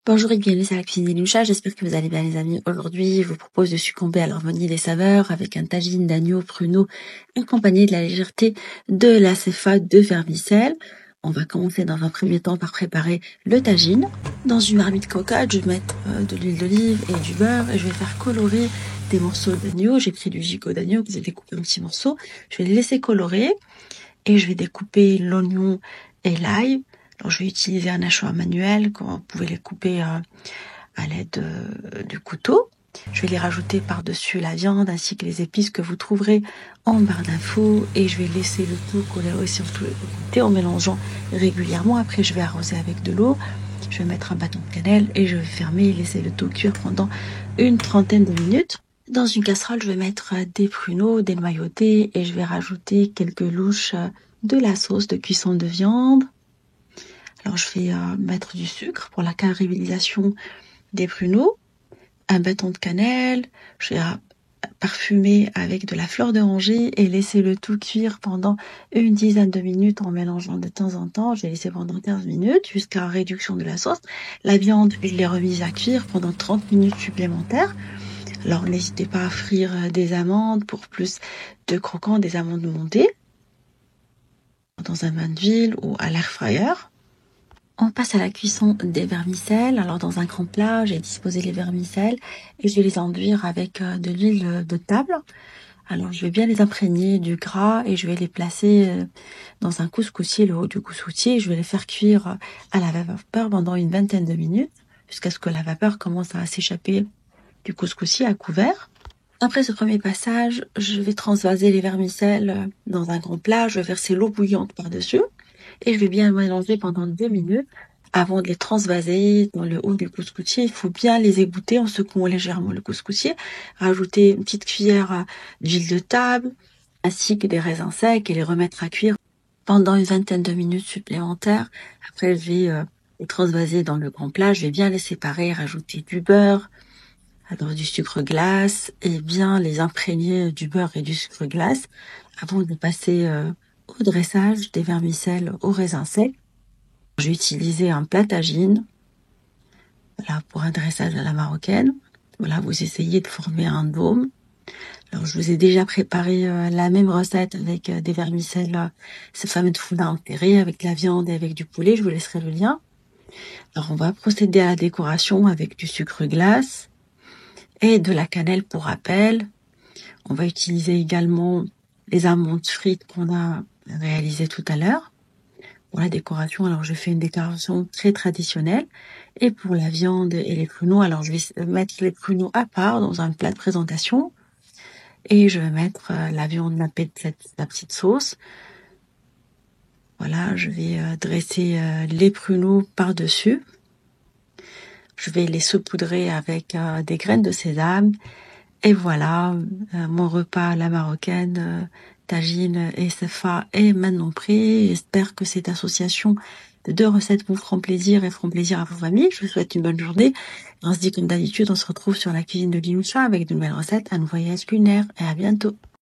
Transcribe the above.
Bonjour et bienvenue sur la cuisine d'Iloucha, j'espère que vous allez bien les amis. Aujourd'hui, je vous propose de succomber à l'harmonie des saveurs avec un tagine d'agneau pruneau accompagné de la légèreté de la céphate de vermicelle. On va commencer dans un premier temps par préparer le tagine. Dans une marmite croquante, je vais mettre de l'huile d'olive et du beurre et je vais faire colorer des morceaux d'agneau. J'ai pris du gigot d'agneau que j'ai découpé en petits morceaux. Je vais les laisser colorer et je vais découper l'oignon et l'ail. Alors, je vais utiliser un hachoir manuel, quand vous pouvez les couper à l'aide du couteau. Je vais les rajouter par-dessus la viande ainsi que les épices que vous trouverez en barre d'infos et je vais laisser le tout coller sur tous les côtés en mélangeant régulièrement. Après, je vais arroser avec de l'eau. Je vais mettre un bâton de cannelle et je vais fermer et laisser le tout cuire pendant une trentaine de minutes. Dans une casserole, je vais mettre des pruneaux dénoyautés et je vais rajouter quelques louches de la sauce de cuisson de viande. Alors, je vais mettre du sucre pour la caramélisation des pruneaux, un bâton de cannelle, je vais parfumer avec de la fleur d'oranger et laisser le tout cuire pendant une dizaine de minutes en mélangeant de temps en temps. Je vais laisser pendant 15 minutes jusqu'à réduction de la sauce. La viande, je l'ai remise à cuire pendant 30 minutes supplémentaires. Alors, n'hésitez pas à frire des amandes pour plus de croquant, des amandes montées dans un bain d'huile ou à l'air fryer. On passe à la cuisson des vermicelles. Alors dans un grand plat, j'ai disposé les vermicelles et je vais les enduire avec de l'huile de table. Alors je vais bien les imprégner du gras et je vais les placer dans un couscoussier, le haut du couscoussier. Je vais les faire cuire à la vapeur pendant une vingtaine de minutes jusqu'à ce que la vapeur commence à s'échapper du couscoussier à couvert. Après ce premier passage, je vais transvaser les vermicelles dans un grand plat. Je vais verser l'eau bouillante par-dessus. Et je vais bien mélanger pendant 2 minutes avant de les transvaser dans le haut du couscoussier. Il faut bien les égoutter en secouant légèrement le couscoussier. Rajouter une petite cuillère d'huile de table ainsi que des raisins secs et les remettre à cuire pendant une vingtaine de minutes supplémentaires. Après, je vais les transvaser dans le grand plat. Je vais bien les séparer, rajouter du beurre, du sucre glace et bien les imprégner du beurre et du sucre glace avant de passer au dressage des vermicelles au raisin sec. J'ai utilisé un plat tagine pour un dressage à la marocaine. Voilà, vous essayez de former un dôme. Alors, je vous ai déjà préparé la même recette avec des vermicelles, ce fameux foulard enterré avec la viande et avec du poulet. Je vous laisserai le lien. Alors, on va procéder à la décoration avec du sucre glace et de la cannelle pour rappel. On va utiliser également les amandes frites qu'on a réalisées tout à l'heure. Pour la décoration, alors je fais une décoration très traditionnelle. Et pour la viande et les pruneaux, alors je vais mettre les pruneaux à part dans un plat de présentation. Et je vais mettre la viande nappée de la petite sauce. Voilà, je vais dresser les pruneaux par-dessus. Je vais les saupoudrer avec des graines de sésame. Et voilà, mon repas à la marocaine, tagine et céphate est maintenant prêt. J'espère que cette association de 2 recettes vous feront plaisir et feront plaisir à vos familles. Je vous souhaite une bonne journée. On se dit comme d'habitude, on se retrouve sur la cuisine de l'Iloucha avec de nouvelles recettes, un nouveau voyage culinaire et à bientôt.